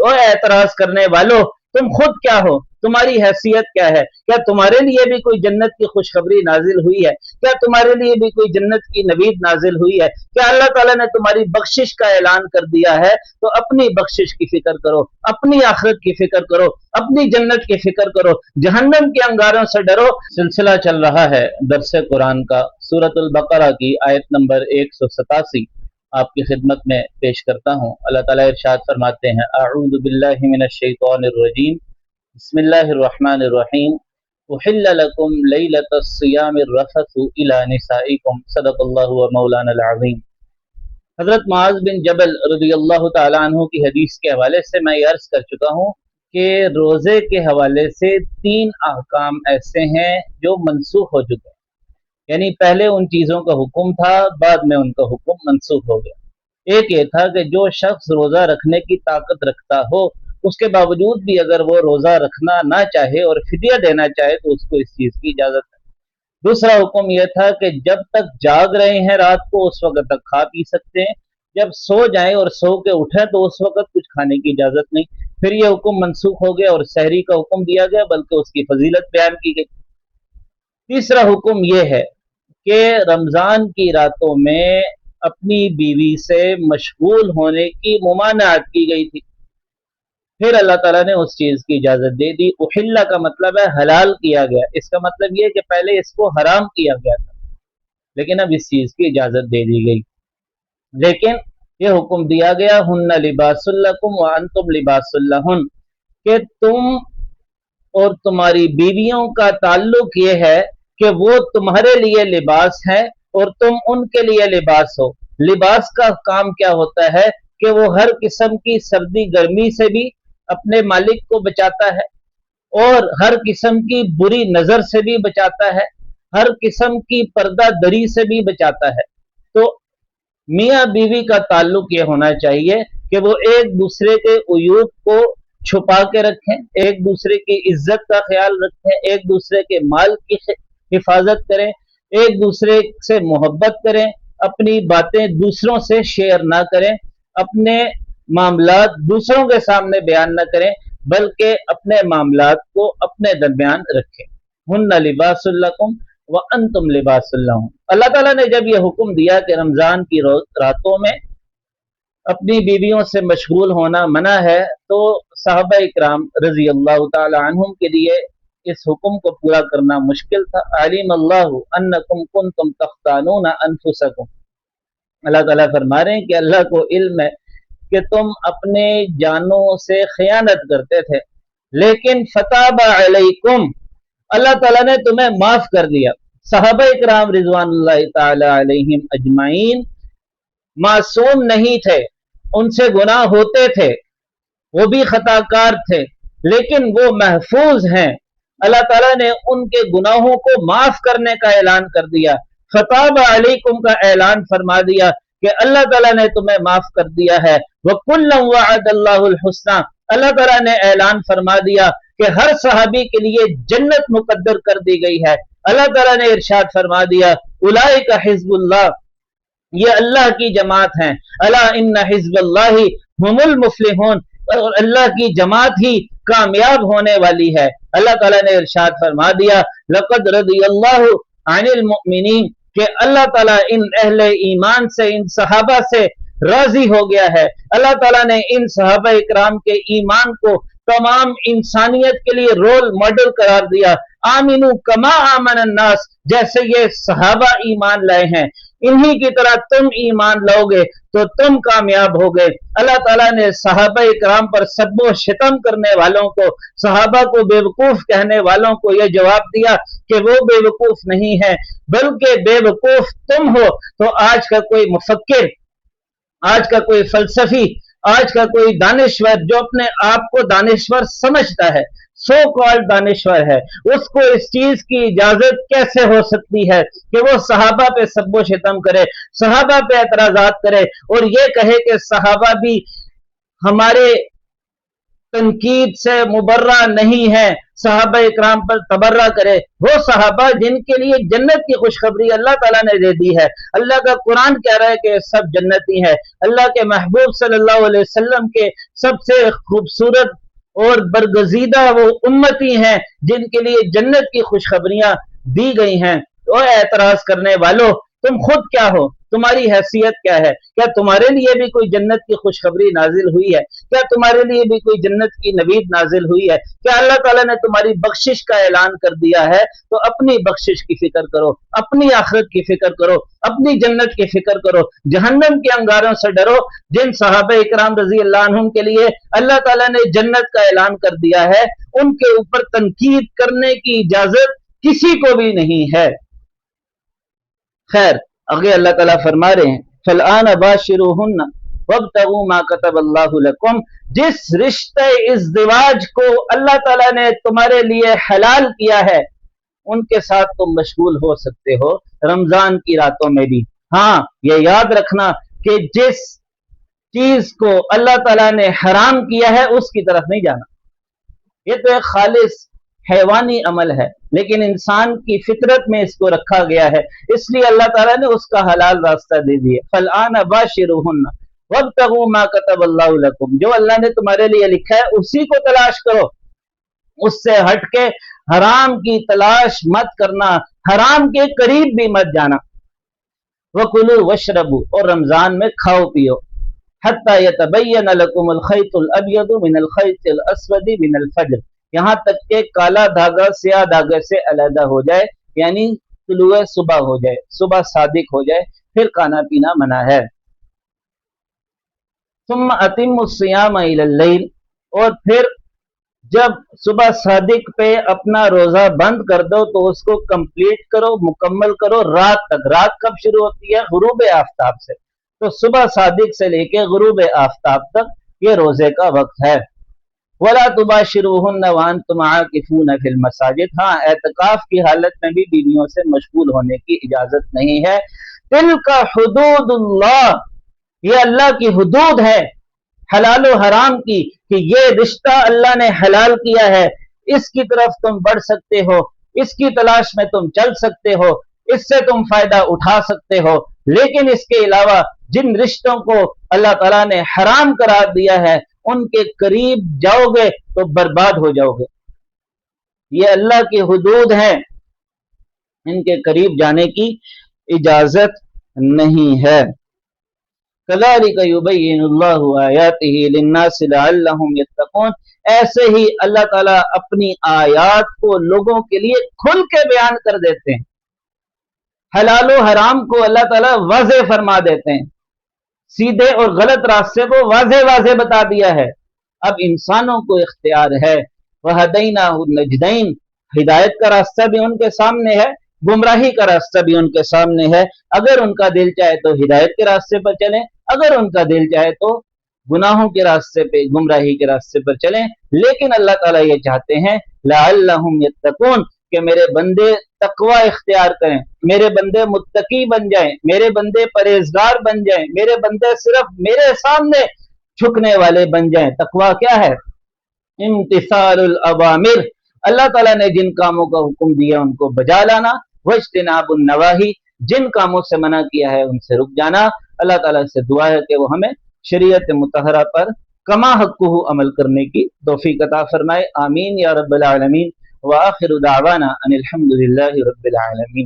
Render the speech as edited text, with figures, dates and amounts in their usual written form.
ओ एतराज करने वालों, तुम खुद क्या हो, तुम्हारी हैसियत क्या है? क्या तुम्हारे लिए भी कोई जन्नत की खुशखबरी नाजिल हुई है? क्या तुम्हारे लिए भी कोई जन्नत की नवीद नाजिल हुई है? क्या अल्लाह ताला ने तुम्हारी बख्शिश का ऐलान कर दिया है? तो अपनी बख्शिश की फिक्र करो, अपनी आखिरत की फिक्र करो, अपनी जन्नत की फिक्र करो, जहन्नम के अंगारों से डरो। सिलसिला चल रहा है दरस कुरान का, सूरतुल बकरा की आयत नंबर 187 आपकी खिदमत में पेश करता हूँ। अल्लाह ताला इरशाद फरमाते हैं, अऊज़ु बिल्लाहि मिनश शैतानिर रजीम, बिस्मिल्लाहिर रहमानिर रहीम, उहिल्ल लकुम लैलतस सियामिर रफसु इला निसाइकुम, सदक़ल्लाहु व मौलाना अज़ीम। हजरत मुआज़ बिन जबल रज़ियल्लाहु ताला अन्हु की हदीस के हवाले से मैं ये अर्ज कर चुका हूँ कि रोजे के हवाले से 3 अहकाम ऐसे हैं जो मनसूख हो चुके हैं, यानी पहले उन चीजों का हुक्म था, बाद में उनका हुक्म मनसूख हो गया। एक ये था कि जो शख्स रोजा रखने की ताकत रखता हो, उसके बावजूद भी अगर वो रोजा रखना ना चाहे और फिदिया देना चाहे तो उसको इस चीज की इजाजत है। दूसरा हुक्म यह था कि जब तक जाग रहे हैं रात को उस वक्त तक खा पी सकते हैं, जब सो जाएं और सो के उठे तो उस वक्त कुछ खाने की इजाजत नहीं। फिर यह हुक्म मनसूख हो गया और सहरी का हुक्म दिया गया, बल्कि उसकी फजीलत बयान की गई। तीसरा हुक्म यह है कि रमजान की रातों में अपनी बीवी से मशगूल होने की मुमानात की गई थी। फिर अल्लाह ताला ने उस चीज की इजाजत दे दी। उहिल्ला का मतलब है हलाल किया गया, इसका मतलब यह कि पहले इसको हराम किया गया था, लेकिन अब इस चीज की इजाजत दे दी गई। लेकिन यह हुक्म दिया गया, हुन्ना लिबासुल लकुम व अंतुम लिबासुल लहुन, कि तुम और तुम्हारी बीवियों का ताल्लुक ये है कि वो तुम्हारे लिए लिबास है और तुम उनके लिए लिबास हो। लिबास का काम क्या होता है कि वो हर किस्म की सर्दी गर्मी से भी अपने मालिक को बचाता है और हर किस्म की बुरी नजर से भी बचाता है, हर किस्म की पर्दा दरी से भी बचाता है। तो मियाँ बीवी का ताल्लुक ये होना चाहिए कि वो एक दूसरे के उयूब को छुपा के रखें, एक दूसरे की इज्जत का ख्याल रखें, एक दूसरे के माल की हिफाजत करें, एक दूसरे से मोहब्बत करें, अपनी बातें दूसरों से शेयर ना करें, अपने मामलात दूसरों के सामने बयान न करें, बल्कि अपने मामलात को अपने दरमियान रखें। हुन्ना लिबासुल लकुम व अंतुम लिबासुल लहुम। अल्लाह ताला ने जब यह हुक्म दिया कि रमजान की रातों में अपनी बीवियों से मशगूल होना मना है, तो साहबा इकराम रजी अल्लाह ताला अन्हुम के लिए इस हुक्म को पूरा करना मुश्किल था। अलिम अल्लाहु अन्नकुम कुंतुम तख्तानूना अनफुसकुम। अल्लाह ताला फरमा रहे हैं कि अल्लाह को इल्म है कि तुम अपने जानों से खयानत करते थे, लेकिन फताबा अलैकुम, अल्लाह ताला ने तुम्हें माफ कर दिया। साहबा इकराम रिजवानुल्लाहि ताला अलैहिम अजमाइन मासूम नहीं थे, उनसे गुनाह होते थे, वो भी खताकार थे, लेकिन वो महफूज हैं। अल्लाह ताला ने उनके गुनाहों को माफ करने का ऐलान कर दिया। फताब अलैकुम का ऐलान फरमा दिया कि अल्लाह ताला ने तुम्हें माफ कर दिया है। वकुल्लम वअदल्लाहुल हुस्ना, अल्लाह ताला ने ऐलान फरमा दिया कि हर सहाबी के लिए जन्नत मुकद्दर कर दी गई है। अल्लाह ताला ने इरशाद फरमा दिया, उलाइका हिज़्बुल्लाह, ये अल्लाह की जमात है। अला इन्ना हिज़्बल्लाहि हुमुल मुफ्लिहून, और अल्लाह की जमात ही कामयाब होने वाली है। अल्लाह ताला ने इरशाद फरमा दिया, लक़द रज़ियल्लाहु अनिल मुमिनीन, कि अल्लाह ताला इन अहले ईमान से, इन सहाबा से राजी हो गया है। अल्लाह ताला ने इन सहाबा इकराम के ईमान को तमाम इंसानियत के लिए रोल मॉडल करार दिया। आमिनु कमा आमन अन्नास, जैसे ये सहाबा ईमान लाए हैं, इन्हीं की तरह तुम ईमान लाओगे तो तुम कामयाब हो गए। अल्लाह ताला ने सहाबा इकराम पर सब्बो शितम करने वालों को, सहाबा को बेवकूफ कहने वालों को यह जवाब दिया कि वो बेवकूफ नहीं है, बल्कि बेवकूफ तुम हो। तो आज का कोई मुफक्किर, आज का कोई फलसफी, आज का कोई दानिश्वर जो अपने आप को दानिश्वर समझता है, सो कॉल्ड दानिश्वर है, उसको इस चीज की इजाजत कैसे हो सकती है कि वो सहाबा पे सब्बो शितम करे, सहाबा पे एतराजात करे और ये कहे कि सहाबा भी हमारे तनकीद से मुबर्रा नहीं है, सहाबा इकराम पर तबर्रा करे, वो सहाबा जिनके लिए जन्नत की खुशखबरी अल्लाह ताला ने दे दी है। अल्लाह का कुरान कह रहा है कि सब जन्नती है। अल्लाह के महबूब सल्लल्लाहु अलैहि वसल्लम के सबसे खूबसूरत और बरगजीदा वो उम्मती हैं जिनके लिए जन्नत की खुशखबरियां दी गई हैं। तो एतराज करने वालों, तुम खुद क्या हो, तुम्हारी हैसियत क्या है? क्या तुम्हारे लिए भी कोई जन्नत की खुशखबरी नाजिल हुई है? क्या तुम्हारे लिए भी कोई जन्नत की नवीद नाजिल हुई है? क्या अल्लाह ताला ने तुम्हारी बख्शिश का ऐलान कर दिया है? तो अपनी बख्शिश की फिक्र करो, अपनी आखिरत की फिक्र करो, अपनी जन्नत की फिक्र करो, जहन्नम के अंगारों से डरो। जिन सहाबा इकराम रजी अल्लाह अन्हुम के लिए अल्लाह ताला ने जन्नत का ऐलान कर दिया है, उनके ऊपर तनकीद करने की इजाजत किसी को भी नहीं है। खैर, आगे अल्लाह ताला फरमा रहे हैं, फलआन बाशिरुहुन्ना वब्तगू मा कतबल्लाहु लकुम, जिस रिश्ते इज़्दिवाज को अल्लाह ताला ने तुम्हारे लिए हलाल किया है उनके साथ तुम मशगूल हो सकते हो रमजान की रातों में भी। हाँ, ये याद रखना कि जिस चीज को अल्लाह ताला ने हराम किया है उसकी तरफ नहीं जाना। ये तो एक खालिस हैवानी अमल है, लेकिन इंसान की फितरत में इसको रखा गया है, इसलिए अल्लाह ताला ने उसका हलाल रास्ता दे दिया। फलआन बाशिरुहुन्ना वब्तगू मा कतबल्लाहु लकुम, जो अल्लाह ने तुम्हारे लिए लिखा है उसी को तलाश करो, उससे हटके हराम की तलाश मत करना, हराम के करीब भी मत जाना। वकुलू वशरबू, और रमजान में खाओ पियो, हत्ता यतबय्यन लकुमुल खैतुल अब्यदु मिनल खैतिल अस्वदी मिनल फज्र, यहाँ तक के काला धागा स्याह धागे से अलग हो जाए, यानी तुलुए सुबह हो जाए, सुबह सादिक हो जाए, फिर खाना पीना मना है। सुम्मा अतिम्मुस सियाम इलल लैल, और फिर जब सुबह सादिक पे अपना रोजा बंद कर दो तो उसको कंप्लीट करो, मुकम्मल करो रात तक। रात कब शुरू होती है? गुरूब आफ्ताब से। तो सुबह सादिक से लेके गुरूब आफ्ताब तक ये रोजे का वक्त है। वला तुबाशिरुहुन्ना व अंतुम आकिफून फिल मसाजिद, हाँ, एतकाफ की हालत में भी बीवियों से मशगूल होने की इजाजत नहीं है। तिलका हुदूदुल्लाह, ये अल्लाह की हुदूद है हलाल और हराम की, कि ये रिश्ता अल्लाह ने हलाल किया है, इसकी तरफ तुम बढ़ सकते हो, इसकी तलाश में तुम चल सकते हो, इससे तुम फायदा उठा सकते हो, लेकिन इसके अलावा जिन रिश्तों को अल्लाह ताला ने हराम करार दिया है उनके करीब जाओगे तो बर्बाद हो जाओगे। ये अल्लाह की हुदूद है, इनके करीब जाने की इजाजत नहीं है। कज़ालिका युबय्यिनुल्लाहु आयातिही लिन्नासि लअल्लहुम यत्तकून, ऐसे ही अल्लाह ताला अपनी आयात को लोगों के लिए खुल के बयान कर देते हैं। हलाल और हराम को अल्लाह ताला वाज़े फरमा देते हैं, सीधे और गलत रास्ते को वाज़े वाज़े बता दिया है। अब इंसानों को इख्तियार है, वहदैनाहु नजदैन, हिदायत का रास्ता भी उनके सामने है, गुमराही का रास्ता भी उनके सामने है। अगर उनका दिल चाहे तो हिदायत के रास्ते पर चलें, अगर उनका दिल चाहे तो गुनाहों के रास्ते पे, गुमराही के रास्ते पर चलें। लेकिन अल्लाह ताला ये चाहते हैं लअल्लहुम यत्तकून, कि मेरे बंदे तकवा इख्तियार करें, मेरे बंदे मुत्तकी बन जाएं, मेरे बंदे परहेजगार बन जाएं, मेरे बंदे सिर्फ मेरे सामने झुकने वाले बन जाएं। तकवा क्या है? इम्तिसालुल अवामिर, अल्लाह ताला ने जिन कामों का हुक्म दिया उनको बजा लाना, वज्तनाबुन नवाही, जिन कामों से मना किया है उनसे रुक जाना। अल्लाह ताला से दुआ है कि वो हमें शरीयत मुतहरा पर कमा हक़्क़ुहु अमल करने की तौफीक अता फरमाए। आमीन या रब्बल आलमीन। व आखिरु दावाना अनिल हम्दुलिल्लाहि रब्बिल आलमीन।